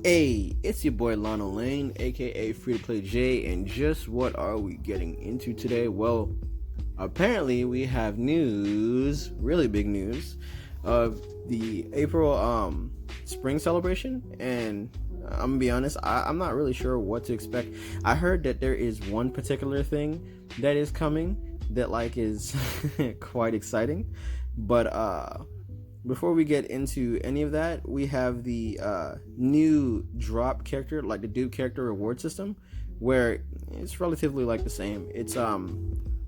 Hey, it's your boy Lano Lane, aka Free to Play J, and just what are we getting into today? Well, apparently we have news, really big news, of the April spring celebration, and I'm gonna be honest, I'm not really sure what to expect. I heard that there is one particular thing that is coming that is quite exciting, but before we get into any of that, we have the new drop character, like the dupe character reward system, where it's relatively like the same. It's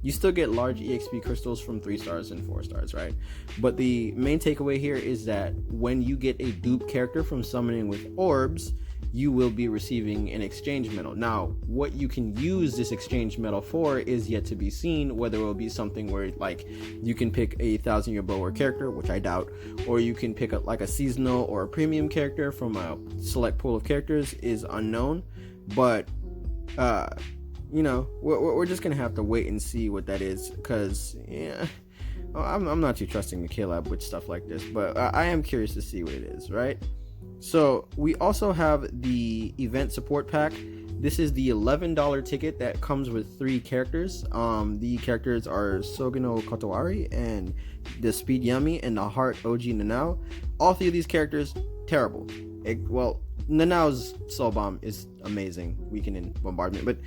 you still get large EXP crystals from 3 stars and 4 stars, right? But the main takeaway here is that when you get a dupe character from summoning with orbs, you will be receiving an exchange medal. Now, what you can use this exchange medal for is yet to be seen, whether it will be something where you can pick a 1,000-year bower character, which I doubt, or you can pick a seasonal or a premium character from a select pool of characters is unknown. But we're just gonna have to wait and see what that is, because I'm not too trusting the K-Lab with stuff like this, but I am curious to see what it is, right? So we also have the event support pack. This is the $11 ticket that comes with 3 characters. The characters are Sogino Kotowari and the Speed Yami and the Heart OG Nanao. All 3 of these characters, terrible. Nanao's Soul Bomb is amazing, weaken in bombardment, but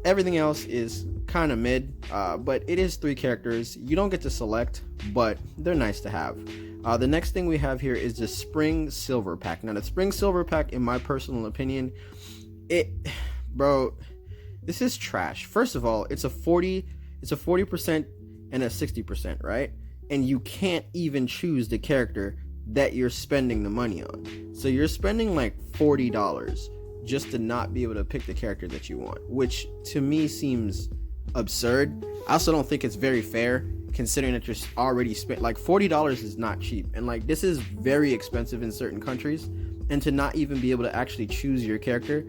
everything else is kind of mid. But it is 3 characters. You don't get to select, but they're nice to have. The next thing we have here is the Spring Silver Pack. Now, the Spring Silver Pack, in my personal opinion, this is trash. First of all, it's a 40% and a 60%, right? And you can't even choose the character that you're spending the money on. So you're spending like $40 just to not be able to pick the character that you want, which to me seems absurd. I also don't think it's very fair, considering that you're already spent $40 is not cheap, and this is very expensive in certain countries, and to not even be able to actually choose your character,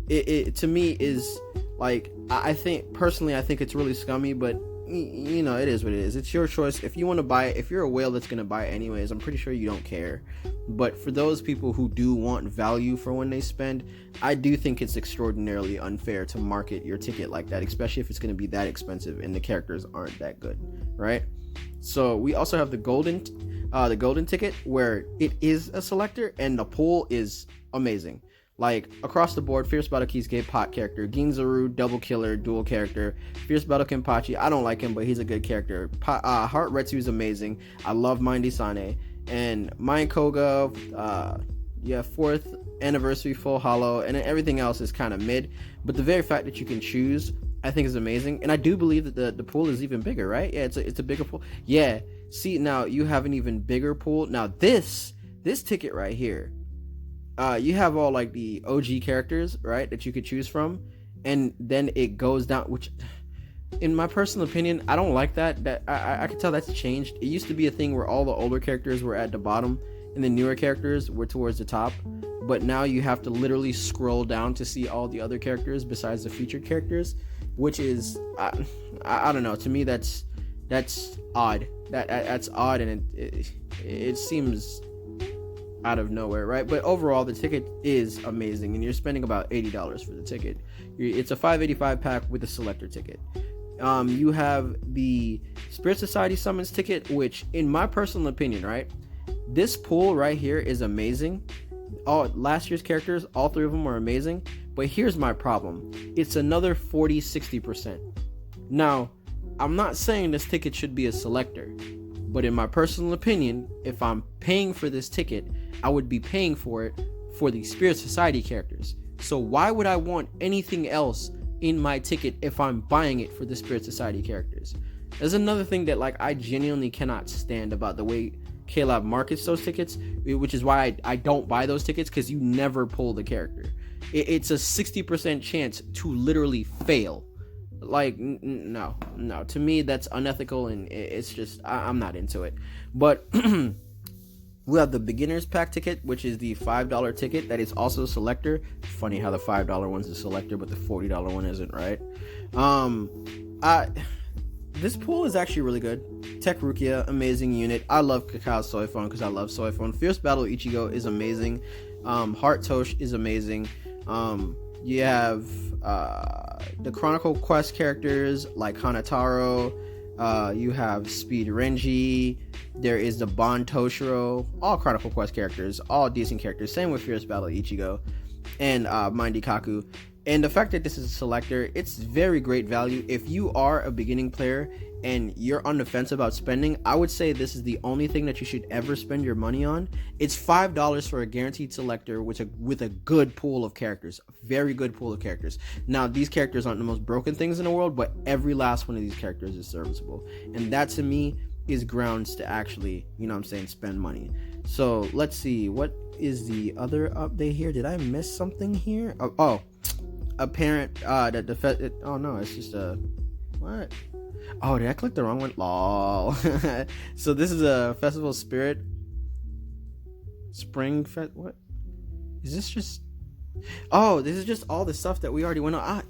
it to me is I think it's really scummy, but it is what it is. It's your choice. If you want to buy it, if you're a whale that's going to buy it anyways, I'm pretty sure you don't care. But for those people who do want value for when they spend, I do think it's extraordinarily unfair to market your ticket like that, especially if it's going to be that expensive and the characters aren't that good, right? So we also have the golden ticket, where it is a selector and the pool is amazing. Across the board, Fierce Battle Kisuke, pot character, Ginzaru, double killer, dual character, Fierce Battle Kenpachi, I don't like him, but he's a good character. Heart Retsu is amazing. I love Mindy Sane. And Mind Koga, 4th anniversary full hollow, and then everything else is kind of mid. But the very fact that you can choose, I think, is amazing. And I do believe that the pool is even bigger, right? Yeah, it's a bigger pool. Yeah, see, now you have an even bigger pool. Now this ticket right here, you have all the OG characters, right, that you could choose from, and then it goes down, which in my personal opinion, I don't like that I can tell that's changed. It used to be a thing where all the older characters were at the bottom and the newer characters were towards the top, but now you have to literally scroll down to see all the other characters besides the featured characters, which is I don't know, to me that's odd. That's odd, and it seems out of nowhere, right? But overall, the ticket is amazing, and you're spending about $80 for the ticket. It's a $5.85 pack with a selector ticket. You have the Spirit Society Summons ticket, which, in my personal opinion, right, this pool right here is amazing. All last year's characters, all 3 of them are amazing, but here's my problem. It's another 40-60%. Now, I'm not saying this ticket should be a selector, but in my personal opinion, if I'm paying for this ticket, I would be paying for it for the Spirit Society characters. So why would I want anything else in my ticket if I'm buying it for the Spirit Society characters? There's another thing that I genuinely cannot stand about the way K-Lab markets those tickets, which is why I don't buy those tickets, because you never pull the character. It's a 60% chance to literally fail. No, to me that's unethical, and it's just I'm not into it. But we have the beginners pack ticket, which is the $5 ticket that is also a selector. Funny how the $5 one's a selector but the $40 one isn't, right? this pool is actually really good. Tech Rukia, amazing unit. I love Kakao Soifon because I love Soifon. Fierce Battle Ichigo is amazing. Heart Tosh is amazing. You have the Chronicle Quest characters like Hanataro. You have Speed Renji. There is the Bond Toshiro. All Chronicle Quest characters, all decent characters. Same with Fierce Battle Ichigo and Mind Kaku. And the fact that this is a selector, it's very great value. If you are a beginning player and you're on the fence about spending, I would say this is the only thing that you should ever spend your money on. It's $5 for a guaranteed selector with a good pool of characters, a very good pool of characters. Now, these characters aren't the most broken things in the world, but every last one of these characters is serviceable. And that to me is grounds to actually, spend money. So let's see, what is the other update here? Did I miss something here? Apparent that the oh no, it's just a what? Oh, did I click the wrong one? Lol. So this is a Festival Spirit Spring Fest. What is this? Just this is just all the stuff that we already went on.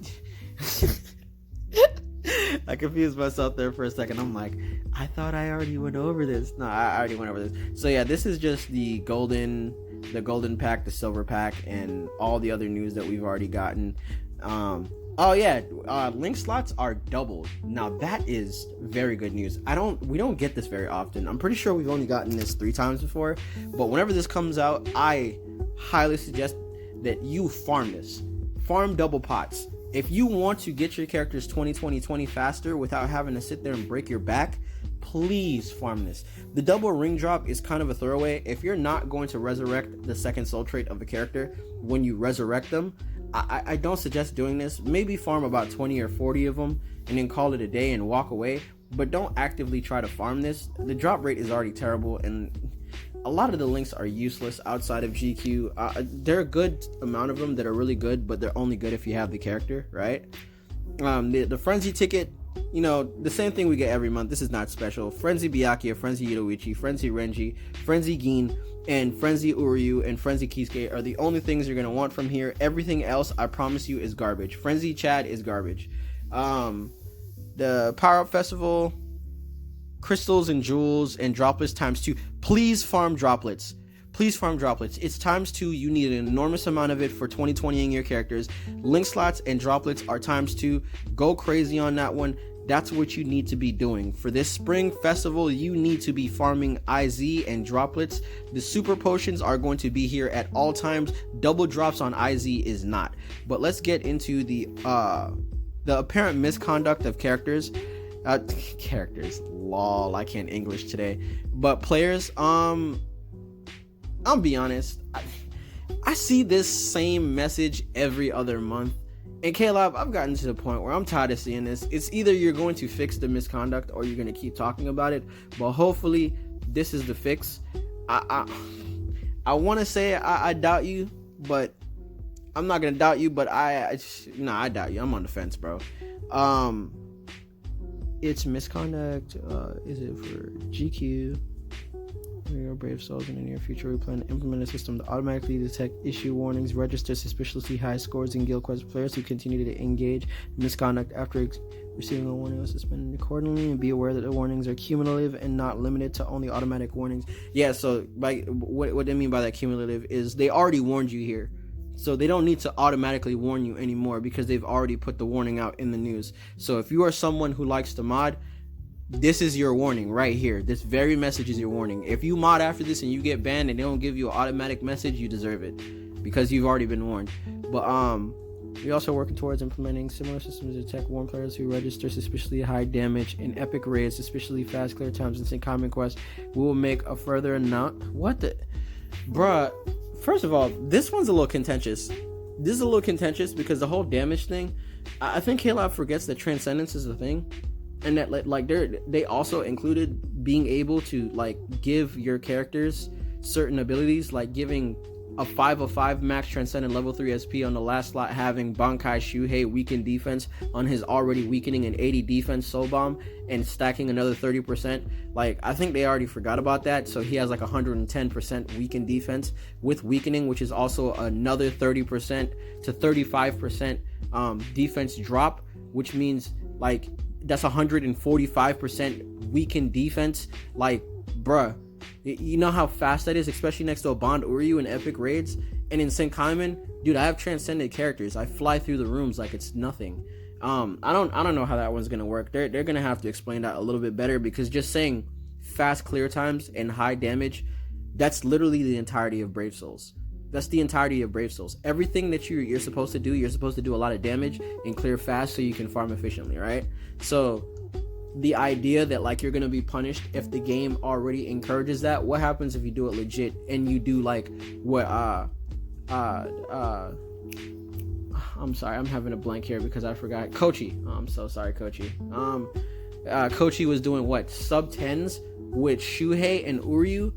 I confused myself there for a second. I'm like, I thought I already went over this. No, I already went over this. So yeah, this is just the golden pack, the silver pack, and all the other news that we've already gotten. Link slots are doubled. Now that is very good news. We don't get this very often. I'm pretty sure we've only gotten this 3 times before, but whenever this comes out, I highly suggest that you farm this. Farm double pots. If you want to get your characters 20 faster without having to sit there and break your back, please farm this. The double ring drop is kind of a throwaway. If you're not going to resurrect the second soul trait of a character when you resurrect them, I don't suggest doing this. Maybe farm about 20 or 40 of them and then call it a day and walk away, but don't actively try to farm this. The drop rate is already terrible, and a lot of the links are useless outside of GQ. There are a good amount of them that are really good, but they're only good if you have the character, right? The Frenzy ticket, the same thing we get every month. This is not special. Frenzy Byakuya, Frenzy Yoruichi, Frenzy Renji, Frenzy Gin, and Frenzy Uryu and Frenzy Kisuke are the only things you're going to want from here. Everything else, I promise you, is garbage. Frenzy Chad is garbage. The Power Up Festival, crystals and jewels and droplets ×2. Please farm droplets. It's ×2. You need an enormous amount of it for 2020ing your characters. Link slots and droplets are ×2. Go crazy on that one. That's what you need to be doing. For this spring festival, you need to be farming IZ and droplets. The super potions are going to be here at all times. Double drops on IZ is not. But let's get into the apparent misconduct of characters. Lol, I can't English today. But players, I'll be honest, I see this same message every other month. And K-Lab, I've gotten to the point where I'm tired of seeing this. It's either you're going to fix the misconduct or you're going to keep talking about it. But hopefully, this is the fix. I want to say I doubt you, but I'm not going to doubt you. But I doubt you. I'm on the fence, bro. It's misconduct. Is it for GQ? Your brave souls in the near future, we plan to implement a system to automatically detect issue warnings, register suspiciously high scores in Guild Quest players who continue to engage in misconduct after receiving a warning or suspended accordingly, and be aware that the warnings are cumulative and not limited to only automatic warnings. Yeah, so what they mean by that cumulative is they already warned you here. So they don't need to automatically warn you anymore because they've already put the warning out in the news. So if you are someone who likes to mod, this is your warning right here. This very message is your warning. If you mod after this and you get banned and they don't give you an automatic message, you deserve it because you've already been warned. But we're also working towards implementing similar systems to detect warn players who register suspiciously high damage in epic raids, suspiciously fast clear times, and sync common quests. We will make a further bruh. First of all, this one's a little contentious. This is a little contentious because the whole damage thing, I think K-Lab forgets that transcendence is a thing. And that they also included being able to give your characters certain abilities, like giving a 5/5 max transcendent level 3 SP on the last slot, having Bankai Shuhei weaken defense on his already weakening and 80 defense soul bomb, and stacking another 30%. I think they already forgot about that, so he has 110% weakened defense with weakening, which is also another 30% to 35% defense drop, which means that's 145% weakened defense. Like, bruh, you know how fast that is, especially next to a Bond Uryu in epic raids. And in Senkaiman, dude, I have transcended characters. I fly through the rooms like it's nothing. I don't know how that one's gonna work. They're gonna have to explain that a little bit better, because just saying fast clear times and high damage, that's literally the entirety of Brave Souls. That's the entirety of Brave Souls. Everything that you're supposed to do, you're supposed to do a lot of damage and clear fast so you can farm efficiently, right? So the idea that like you're gonna be punished if the game already encourages that, what happens if you do it legit and you do like what I'm sorry, I'm having a blank here because I forgot. Kochi. I'm so sorry, Kochi. Kochi was doing what? Sub 10s with Shuhei and Uryu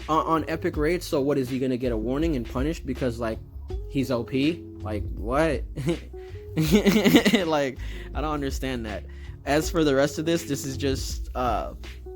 on epic raids. So what, is he gonna get a warning and punished because like he's OP? Like what? Like I don't understand that. As for the rest of this is just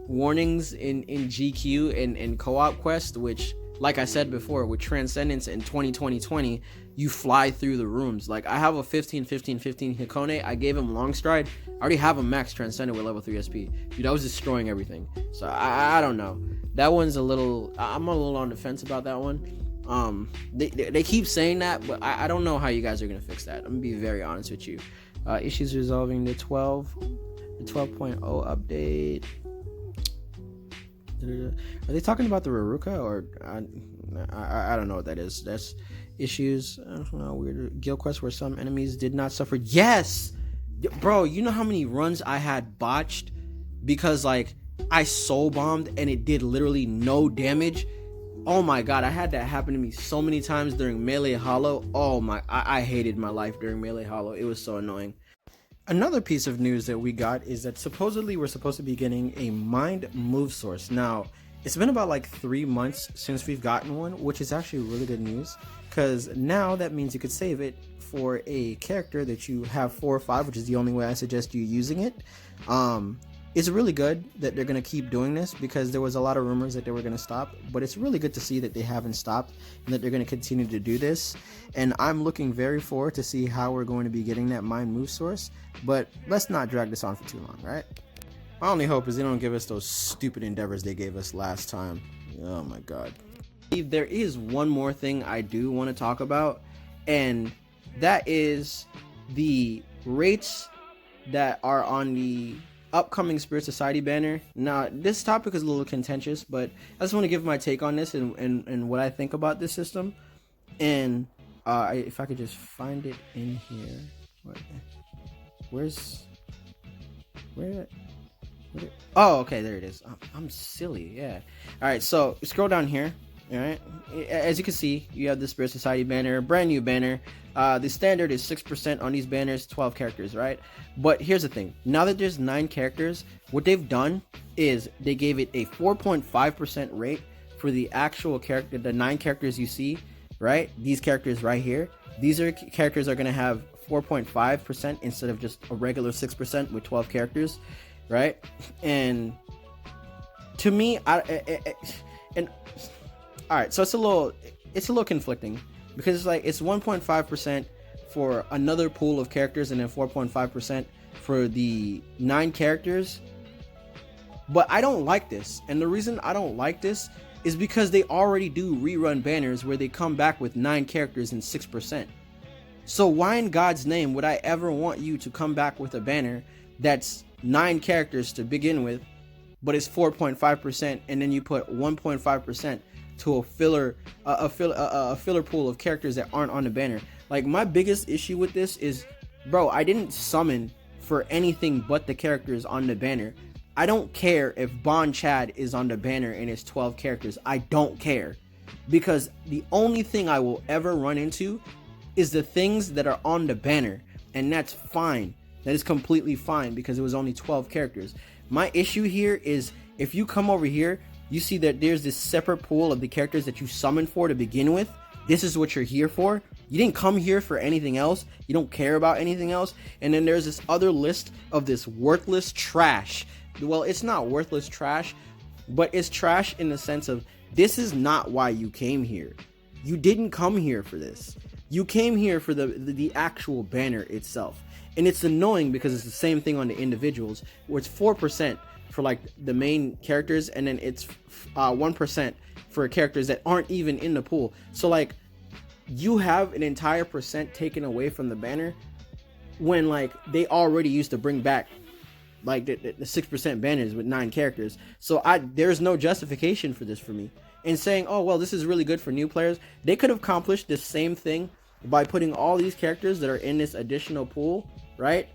warnings in GQ and co-op quest, which, like I said before, with Transcendence in 2020, you fly through the rooms. Like, I have a 15-15-15 Hikone. I gave him long stride. I already have a max Transcendent with level 3 SP. Dude, I was destroying everything. So, I don't know. That one's I'm a little on the fence about that one. They keep saying that, but I don't know how you guys are going to fix that. I'm going to be very honest with you. Issues resolving the 12.0 update. Are they talking about the Raruka, or I don't know what that is. That's issues. I don't know, weird guild quest where some enemies did not suffer. Yes, bro. You know how many runs I had botched because like I soul bombed and it did literally no damage. Oh my god, I had that happen to me so many times during Melee Hollow. Oh my, I hated my life during Melee Hollow. It was so annoying. Another piece of news that we got is that supposedly we're supposed to be getting a mind move source. Now, it's been about like 3 months since we've gotten one, which is actually really good news, because now that means you could save it for a character that you have 4 or 5, which is the only way I suggest you using it. It's really good that they're going to keep doing this, because there was a lot of rumors that they were going to stop, but it's really good to see that they haven't stopped and that they're going to continue to do this. And I'm looking very forward to see how we're going to be getting that mind move source, but let's not drag this on for too long, right? My only hope is they don't give us those stupid endeavors they gave us last time. Oh my god. There is one more thing I do want to talk about, and that is the rates that are on the upcoming Spirit Society banner. Now, this topic is a little contentious, but I just want to give my take on this and what I think about this system. And if I could just find it in here. Oh, okay, there it is. I'm silly, yeah. All right, so scroll down here. All right, as you can see, you have the Spirit Society banner, brand new banner. The standard is 6% on these banners, 12 characters, right? But here's the thing. Now that there's 9 characters, what they've done is they gave it a 4.5% rate for the actual character, the 9 characters you see, right? These characters right here. These characters are going to have 4.5% instead of just a regular 6% with 12 characters, right? And to me, all right, so it's a little conflicting, because it's like it's 1.5% for another pool of characters and then 4.5% for the 9 characters. But I don't like this, and the reason I don't like this is because they already do rerun banners where they come back with 9 characters and 6%. So why in God's name would I ever want you to come back with a banner that's 9 characters to begin with, but it's 4.5%, and then you put 1.5% to a filler pool of characters that aren't on the banner? Like, my biggest issue with this is, bro, I didn't summon for anything but the characters on the banner. I don't care if Bon Chad is on the banner and it's 12 characters. I don't care, because the only thing I will ever run into is the things that are on the banner, and that's fine. That is completely fine, because it was only 12 characters. My issue here is, if you come over here, you see that there's this separate pool of the characters that you summoned for to begin with. This is what you're here for. You didn't come here for anything else. You don't care about anything else. And then there's this other list of this worthless trash. Well, it's not worthless trash, but it's trash in the sense of, this is not why you came here. You didn't come here for this. You came here for the actual banner itself. And it's annoying because it's the same thing on the individuals, where it's 4% for like the main characters, and then it's 1% for characters that aren't even in the pool. So like you have an entire percent taken away from the banner when like they already used to bring back like the 6% banners with 9 characters. So there's no justification for this for me. And saying, oh well, this is really good for new players. They could have accomplished the same thing by putting all these characters that are in this additional pool, right,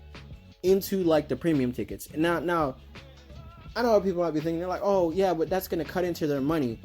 into like the premium tickets. And now I know what people might be thinking. They're like, oh yeah, but that's gonna cut into their money.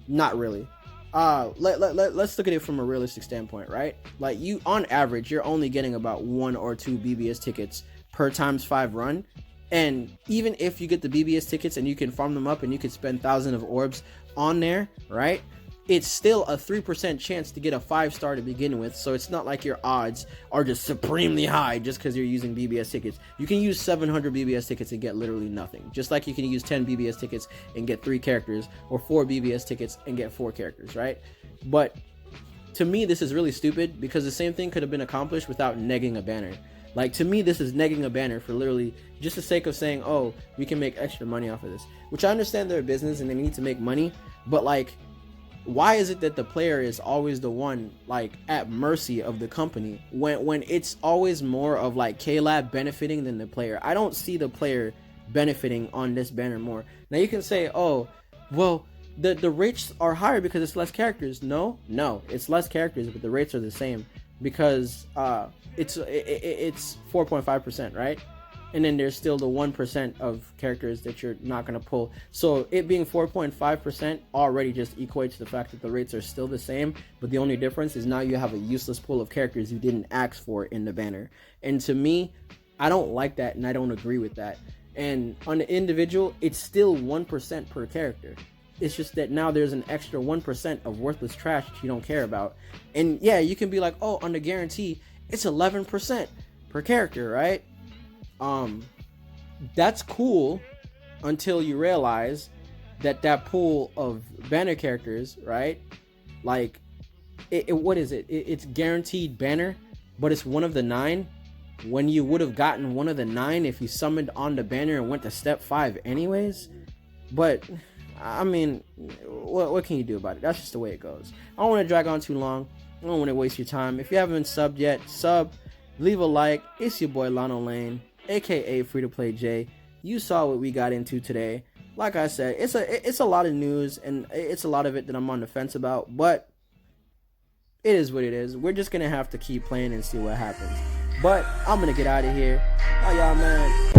Not really. Let's look at it from a realistic standpoint, right? Like you, on average, you're only getting about 1 or 2 BBS tickets per ×5 run. And even if you get the BBS tickets and you can farm them up and you can spend thousands of orbs on there, right, it's still a 3% chance to get a 5-star to begin with. So it's not like your odds are just supremely high just because you're using BBS tickets. You can use 700 BBS tickets and get literally nothing, just like you can use 10 BBS tickets and get 3 characters, or 4 BBS tickets and get 4 characters, right? But to me, this is really stupid because the same thing could have been accomplished without negging a banner. Like, to me, this is negging a banner for literally just the sake of saying, oh, we can make extra money off of this, which I understand they're a business and they need to make money, but like, why is it that the player is always the one like at mercy of the company when it's always more of like K-Lab benefiting than the player? I don't see the player benefiting on this banner more. Now you can say, oh, well, the rates are higher because it's less characters. No, it's less characters, but the rates are the same because it's 4.5%, right? And then there's still the 1% of characters that you're not going to pull. So it being 4.5% already just equates to the fact that the rates are still the same, but the only difference is now you have a useless pool of characters you didn't ask for in the banner. And to me, I don't like that, and I don't agree with that. And on the individual, it's still 1% per character. It's just that now there's an extra 1% of worthless trash that you don't care about. And yeah, you can be like, oh, on the guarantee, it's 11% per character, right? That's cool until you realize that pool of banner characters, right? Like, what is it? It's guaranteed banner, but it's one of the 9. When you would have gotten one of the 9 if you summoned on the banner and went to step 5 anyways. But I mean, what can you do about it? That's just the way it goes. I don't want to drag on too long. I don't want to waste your time. If you haven't subbed yet, sub, leave a like. It's your boy Lano Lane, aka Free to Play J. You saw what we got into today. Like I said, it's a lot of news, and it's a lot of it that I'm on the fence about, but it is what it is. We're just gonna have to keep playing and see what happens. But I'm gonna get out of here. Bye, y'all, man.